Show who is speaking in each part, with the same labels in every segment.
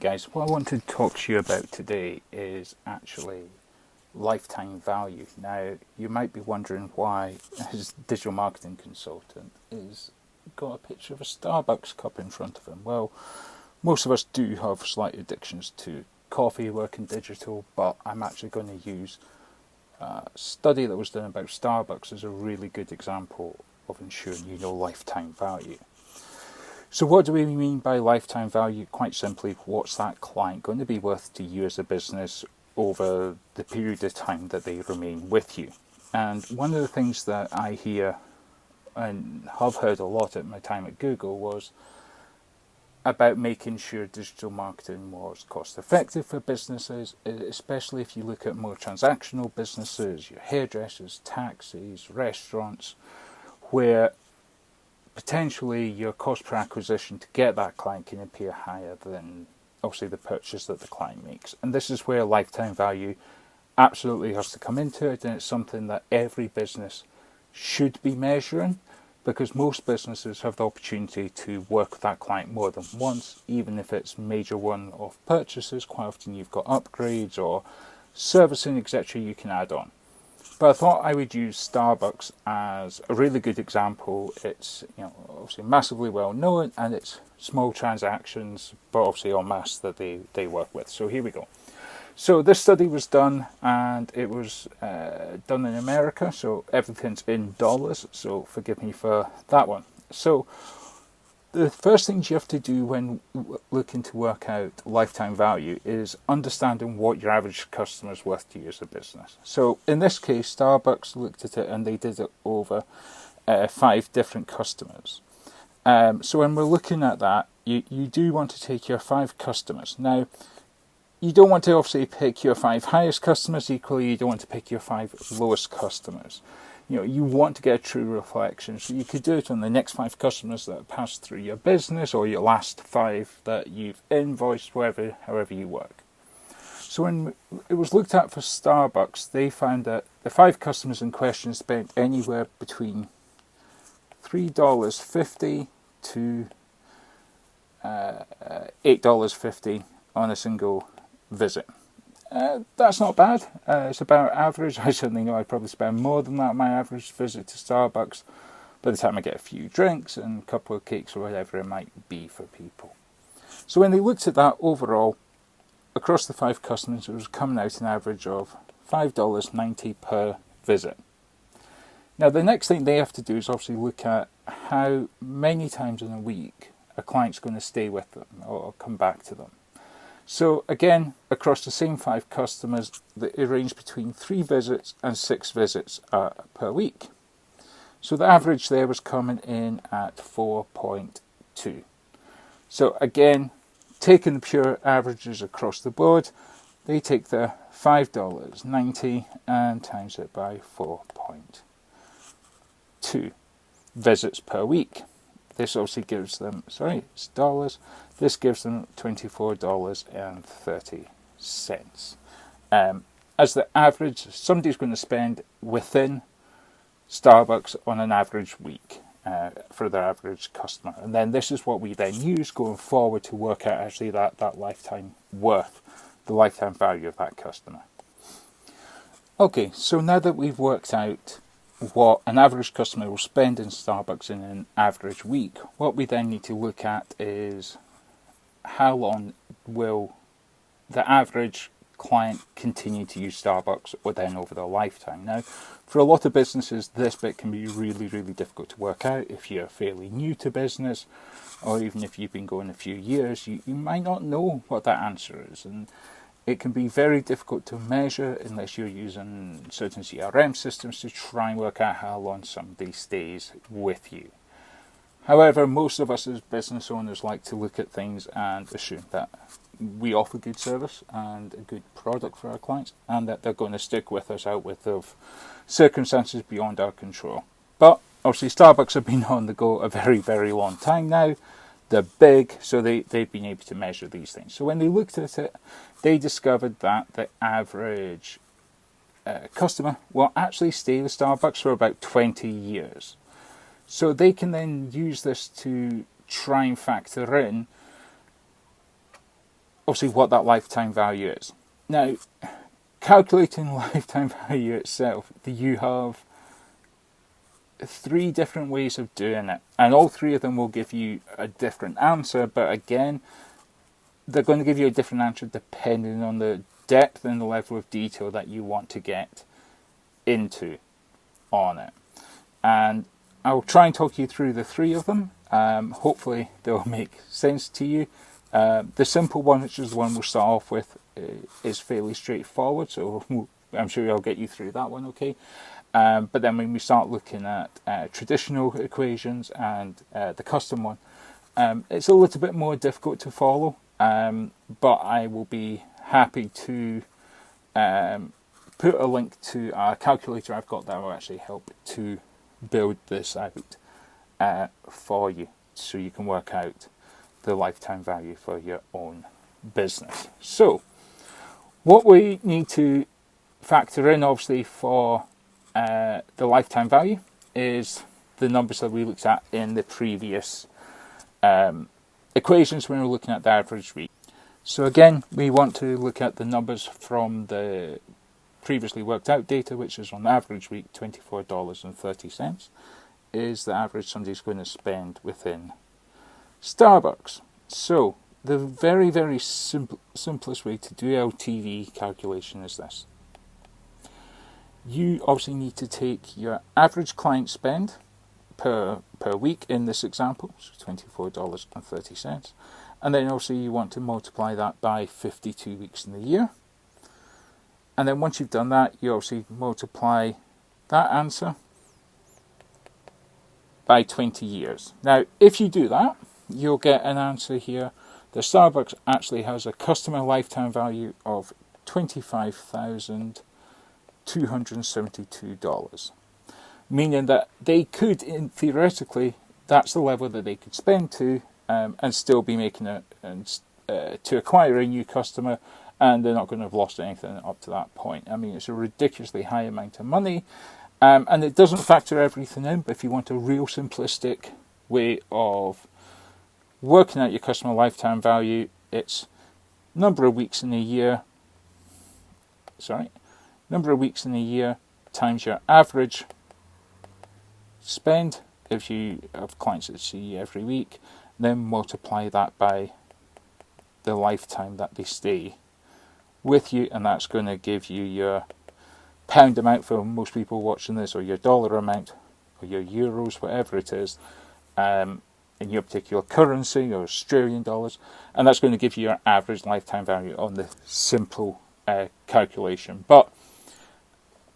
Speaker 1: Right guys, what I want to talk to you about today is actually lifetime value. Now, you might be wondering why his digital marketing consultant is got a picture of a Starbucks cup in front of him. Well, most of us do have slight addictions to coffee, working digital, but I'm actually going to use a study that was done about Starbucks as a really good example of ensuring you know lifetime value. So what do we mean by lifetime value? Quite simply, what's that client going to be worth to you as a business over the period of time that they remain with you? And one of the things that I hear and have heard a lot at my time at Google was about making sure digital marketing was cost effective for businesses, especially if you look at more transactional businesses, your hairdressers, taxis, restaurants, where potentially your cost per acquisition to get that client can appear higher than obviously the purchase that the client makes. And this is where lifetime value absolutely has to come into it, and it's something that every business should be measuring, because most businesses have the opportunity to work with that client more than once, even if it's major one-off purchases. Quite often you've got upgrades or servicing, etc. you can add on. But I thought I would use Starbucks as a really good example. It's obviously massively well known, and it's small transactions, but obviously en masse that they work with. So here we go. So this study was done, and it was done in America, so everything's in dollars, so forgive me for that one. So the first things you have to do when looking to work out lifetime value is understanding what your average customer is worth to you as a business. So in this case, Starbucks looked at it and they did it over 5 different customers. So when we're looking at that, you do want to take your 5 customers. Now, you don't want to obviously pick your 5 highest customers. Equally, you don't want to pick your 5 lowest customers. You want to get a true reflection. So you could do it on the next 5 customers that pass through your business, or your last 5 that you've invoiced, however you work. So when it was looked at for Starbucks, they found that the 5 customers in question spent anywhere between $3.50 to $8.50 on a single visit. That's not bad. It's about average. I certainly know I'd probably spend more than that on my average visit to Starbucks by the time I get a few drinks and a couple of cakes or whatever it might be for people. So when they looked at that overall, across the 5 customers, it was coming out an average of $5.90 per visit. Now the next thing they have to do is obviously look at how many times in a week a client's going to stay with them or come back to them. So again, across the same 5 customers, it ranged between 3 visits and 6 visits per week. So the average there was coming in at 4.2. So again, taking the pure averages across the board, they take the $5.90 and times it by 4.2 visits per week. This obviously gives them, it's dollars. This gives them $24.30. As the average, somebody's going to spend within Starbucks on an average week for their average customer. And then this is what we then use going forward to work out actually that lifetime worth, the lifetime value of that customer. Okay, so now that we've worked out what an average customer will spend in Starbucks in an average week, what we then need to look at is how long will the average client continue to use Starbucks, or then over their lifetime. Now, for a lot of businesses, this bit can be really, really difficult to work out. If you're fairly new to business, or even if you've been going a few years, you might not know what that answer is. And it can be very difficult to measure unless you're using certain CRM systems to try and work out how long somebody stays with you. However, most of us as business owners like to look at things and assume that we offer good service and a good product for our clients, and that they're going to stick with us out with of circumstances beyond our control. But obviously Starbucks have been on the go a very, very long time now. They're big, so they've been able to measure these things. So when they looked at it, they discovered that the average customer will actually stay with Starbucks for about 20 years. So they can then use this to try and factor in obviously what that lifetime value is. Now, calculating lifetime value itself, you have 3 different ways of doing it, and all 3 of them will give you a different answer, but again, they're going to give you a different answer depending on the depth and the level of detail that you want to get into on it. And I'll try and talk you through the 3 of them. Hopefully they'll make sense to you. The simple one, which is the one we'll start off with, is fairly straightforward, so I'm sure I'll get you through that one okay. But then when we start looking at traditional equations and the custom one, it's a little bit more difficult to follow, but I will be happy to put a link to a calculator I've got that will actually help to build this out for you, so you can work out the lifetime value for your own business. So what we need to factor in, obviously, for the lifetime value is the numbers that we looked at in the previous equations when we were looking at the average week. So again, we want to look at the numbers from the previously worked out data, which is on average week $24.30 is the average somebody's going to spend within Starbucks. So the very simplest way to do LTV calculation is this. You obviously need to take your average client spend per week in this example, so $24.30, and then also you want to multiply that by 52 weeks in the year. And then once you've done that, you obviously multiply that answer by 20 years. Now, if you do that, you'll get an answer here. The Starbucks actually has a customer lifetime value of $25,272, meaning that they could, theoretically, that's the level that they could spend to and still be making to acquire a new customer, and they're not going to have lost anything up to that point. I mean, it's a ridiculously high amount of money, and it doesn't factor everything in, but if you want a real simplistic way of working out your customer lifetime value, it's number of weeks in a year times your average spend if you have clients that see you every week, then multiply that by the lifetime that they stay with you, and that's going to give you your pound amount for most people watching this, or your dollar amount, or your euros, whatever it is, in your particular currency, or Australian dollars, and that's going to give you your average lifetime value on the simple calculation. But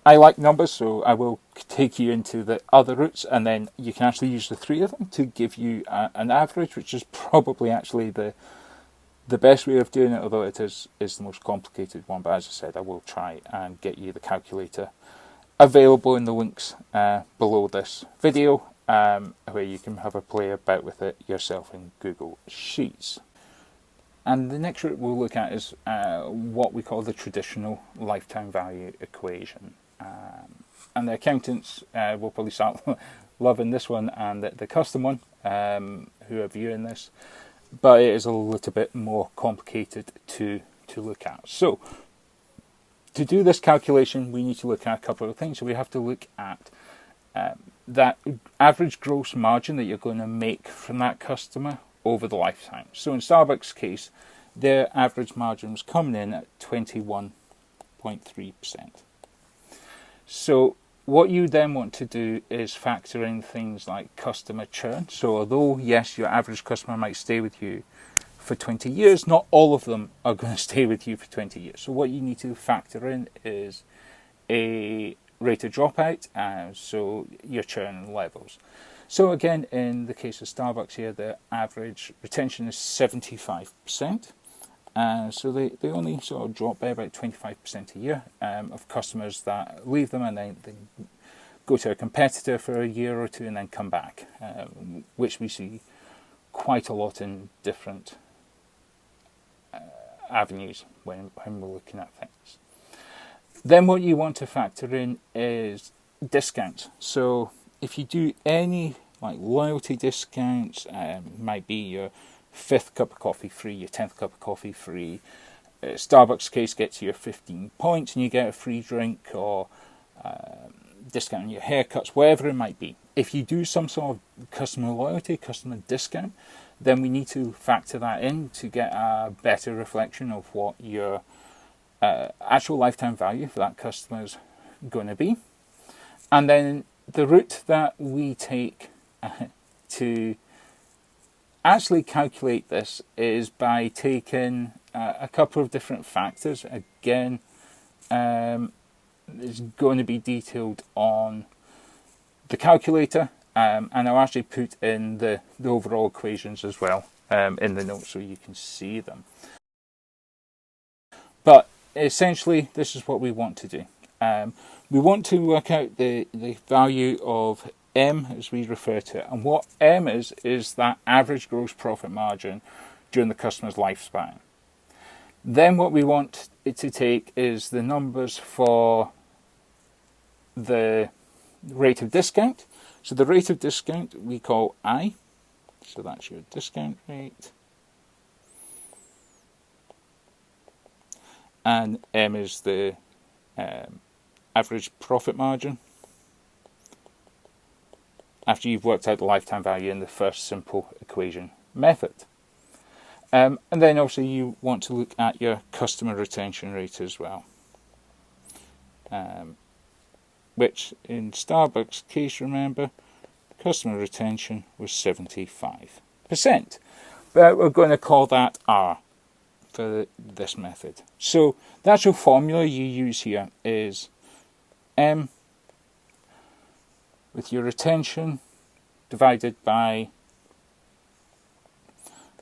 Speaker 1: I like numbers, so I will take you into the other routes, and then you can actually use the 3 of them to give you an average, which is probably actually the best way of doing it, although it is the most complicated one. But as I said, I will try and get you the calculator available in the links below this video, where you can have a play about with it yourself in Google Sheets. And the next route we'll look at is what we call the traditional lifetime value equation. And the accountants will probably start loving this one, and the custom one, who are viewing this. But it is a little bit more complicated to look at. So, to do this calculation, we need to look at a couple of things. So we have to look at that average gross margin that you're going to make from that customer over the lifetime. So in Starbucks' case, their average margin was coming in at 21.3%. So what you then want to do is factor in things like customer churn. So although, yes, your average customer might stay with you for 20 years, not all of them are going to stay with you for 20 years. So what you need to factor in is a rate of dropout, so your churn levels. So again, in the case of Starbucks here, the average retention is 75%. So they only sort of drop by about 25% a year of customers that leave them, and then they go to a competitor for a year or two and then come back, which we see quite a lot in different avenues when we're looking at things. Then what you want to factor in is discounts. So if you do any like loyalty discounts, might be your 5th cup of coffee free, your 10th cup of coffee free. Starbucks case gets you your 15 points and you get a free drink, or discount on your haircuts, whatever it might be. If you do some sort of customer loyalty, customer discount, then we need to factor that in to get a better reflection of what your actual lifetime value for that customer is going to be. And then the route that we take to actually calculate this is by taking a couple of different factors. Again, it's going to be detailed on the calculator, and I'll actually put in the overall equations as well in the notes so you can see them. But essentially, this is what we want to do. We want to work out the value of M, as we refer to it. And what M is that average gross profit margin during the customer's lifespan. Then what we want it to take is the numbers for the rate of discount. So the rate of discount we call I. So that's your discount rate. And M is the average profit margin after you've worked out the lifetime value in the first simple equation method. And then also you want to look at your customer retention rate as well, which in Starbucks case, remember, customer retention was 75%. But we're going to call that R for this method. So the actual formula you use here is M with your retention divided by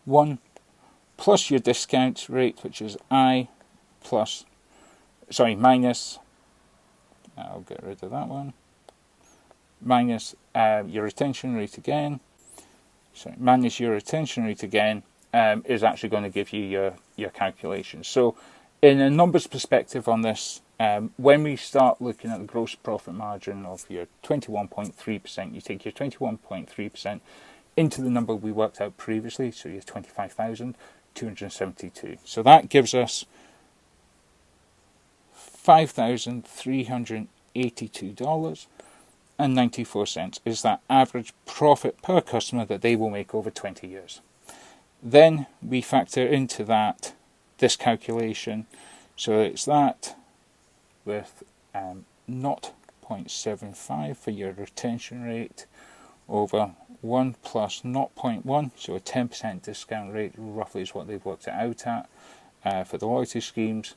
Speaker 1: 1 plus your discount rate, which is I, minus, I'll get rid of that one, minus your retention rate again, minus your retention rate again, is actually going to give you your calculation. So in a numbers perspective on this, when we start looking at the gross profit margin of your 21.3%, you take your 21.3% into the number we worked out previously, so your 25,272. So that gives us $5,382.94 is that average profit per customer that they will make over 20 years. Then we factor into that this calculation, so it's that with 0.75 for your retention rate over 1 plus 0.1, so a 10% discount rate roughly is what they've worked it out at for the loyalty schemes,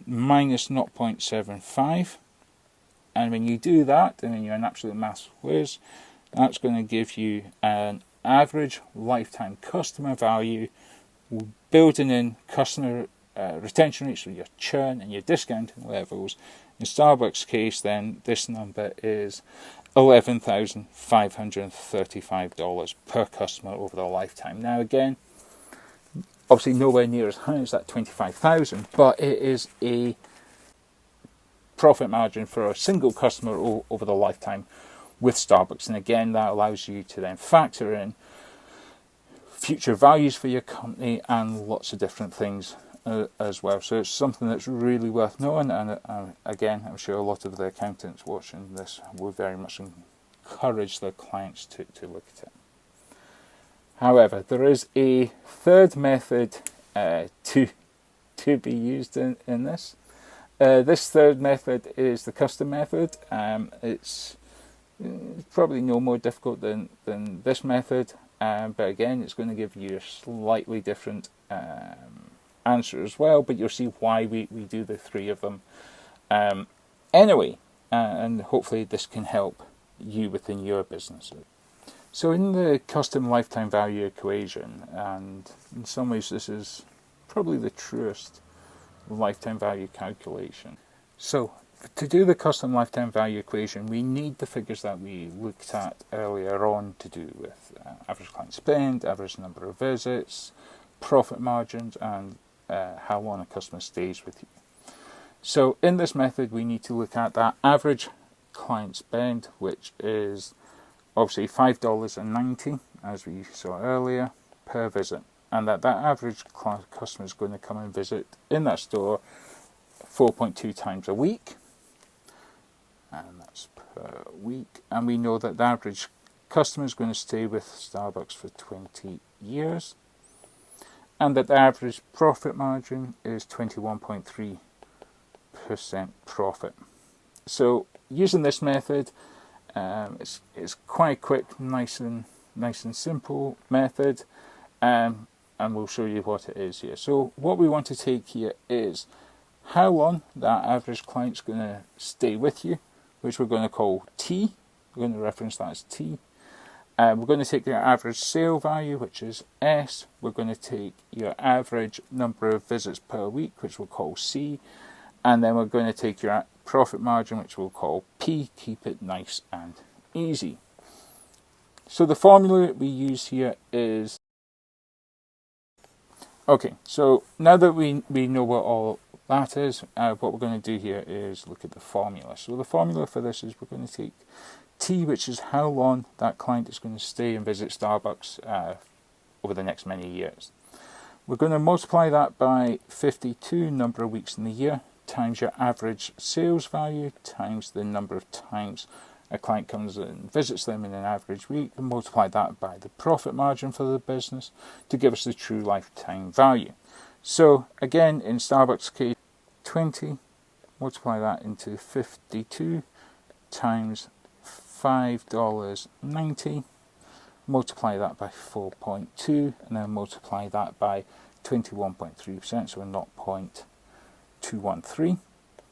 Speaker 1: minus 0.75. And when you do that, and then you're an absolute maths whiz, that's going to give you an average lifetime customer value, building in customer retention rates, so your churn and your discounting levels. In Starbucks case, then this number is $11,535 per customer over the lifetime. Now again, obviously nowhere near as high as that 25,000, but it is a profit margin for a single customer over the lifetime with Starbucks. And again, that allows you to then factor in future values for your company and lots of different things as well. So it's something that's really worth knowing, and again, I'm sure a lot of the accountants watching this will very much encourage their clients to look at it. However, there is a third method to be used in this. This third method is the custom method. It's probably no more difficult than this method, but again, it's going to give you a slightly different answer as well, but you'll see why we do the three of them anyway, and hopefully this can help you within your business. So in the custom lifetime value equation, and in some ways this is probably the truest lifetime value calculation. So to do the custom lifetime value equation, we need the figures that we looked at earlier on to do with average client spend, average number of visits, profit margins, and how long a customer stays with you. So in this method, we need to look at that average client spend, which is obviously $5.90, as we saw earlier, per visit. and that average customer is going to come and visit in that store 4.2 times a week, and that's per week. And we know that the average customer is going to stay with Starbucks for 20 years, and that the average profit margin is 21.3% profit. So using this method, it's quite quick, nice and simple method, and we'll show you what it is here. So what we want to take here is how long that average client's going to stay with you, which we're going to call T. We're going to reference that as T. We're going to take your average sale value, which is S. We're going to take your average number of visits per week, which we'll call C. And then we're going to take your profit margin, which we'll call P. Keep it nice and easy. So the formula we use here is... Okay, so now that we know what all that is, what we're going to do here is look at the formula. So the formula for this is we're going to take T, which is how long that client is going to stay and visit Starbucks over the next many years. We're going to multiply that by 52, number of weeks in the year, times your average sales value, times the number of times a client comes and visits them in an average week, and multiply that by the profit margin for the business to give us the true lifetime value. So again, in Starbucks case, 20, multiply that into 52 times $5.90, multiply that by 4.2, and then multiply that by 21.3%, so 0.213,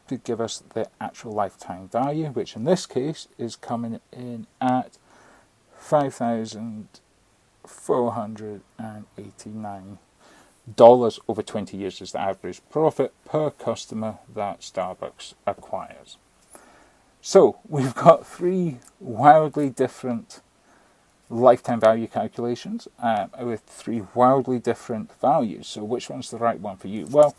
Speaker 1: to give us the actual lifetime value, which in this case is coming in at $5,489 over 20 years is the average profit per customer that Starbucks acquires. So we've got three wildly different lifetime value calculations with three wildly different values. So which one's the right one for you? Well,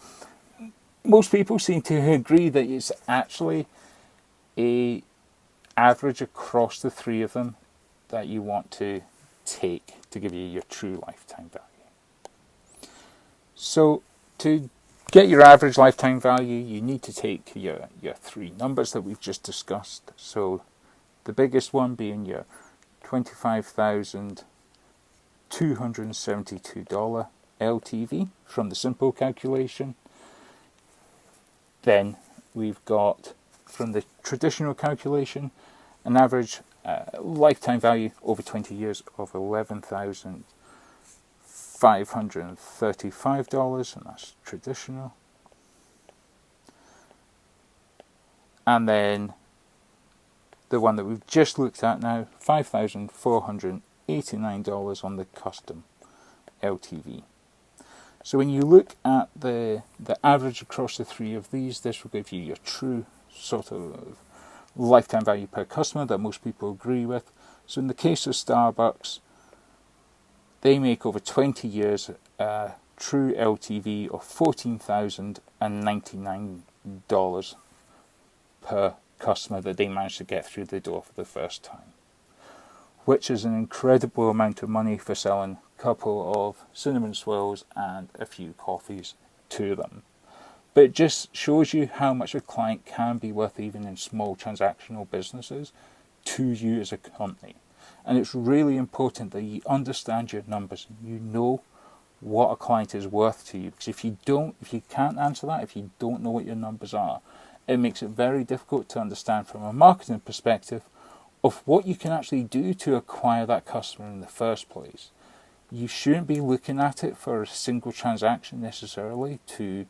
Speaker 1: most people seem to agree that it's actually a average across the three of them that you want to take to give you your true lifetime value. So to get your average lifetime value, you need to take your three numbers that we've just discussed. So the biggest one being your $25,272 LTV from the simple calculation. Then we've got, from the traditional calculation, an average lifetime value over 20 years of $11,535, and that's traditional. And then the one that we've just looked at now, $5,489 on the custom LTV. So when you look at the average across the three of these, this will give you your true sort of lifetime value per customer that most people agree with. So in the case of Starbucks, they make over 20 years a true LTV of $14,099 per customer that they managed to get through the door for the first time, which is an incredible amount of money for selling a couple of cinnamon swirls and a few coffees to them. But it just shows you how much a client can be worth even in small transactional businesses to you as a company. And it's really important that you understand your numbers and you know what a client is worth to you. Because if you can't answer that, if you don't know what your numbers are, it makes it very difficult to understand from a marketing perspective of what you can actually do to acquire that customer in the first place. You shouldn't be looking at it for a single transaction necessarily to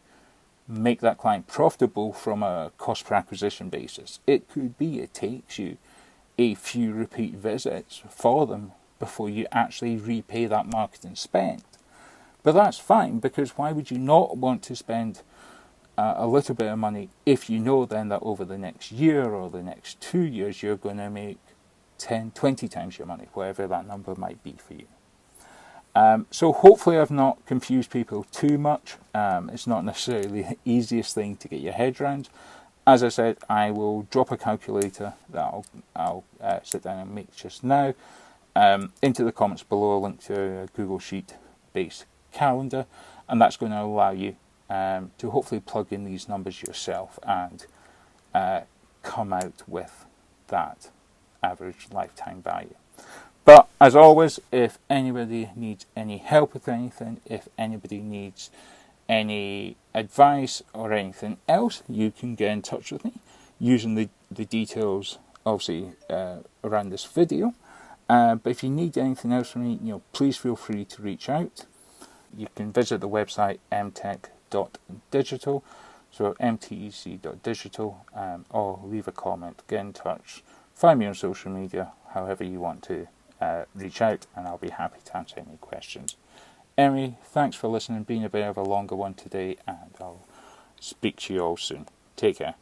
Speaker 1: make that client profitable from a cost per acquisition basis. It could be it takes you a few repeat visits for them before you actually repay that marketing spend. But that's fine, because why would you not want to spend a little bit of money if you know then that over the next year or the next 2 years you're going to make 10, 20 times your money, whatever that number might be for you. So hopefully I've not confused people too much. It's not necessarily the easiest thing to get your head around. As I said, I will drop a calculator that I'll sit down and make just now into the comments below. A link to a Google Sheet based calendar, and that's going to allow you to hopefully plug in these numbers yourself and come out with that average lifetime value. But as always, if anybody needs any help with anything, if anybody needs any advice or anything else, you can get in touch with me using the details obviously around this video. But if you need anything else from me, please feel free to reach out. You can visit the website mtec.digital, so mtec.digital, or leave a comment, get in touch, find me on social media, however you want to reach out, and I'll be happy to answer any questions. Anyway, thanks for listening, being a bit of a longer one today, and I'll speak to you all soon. Take care.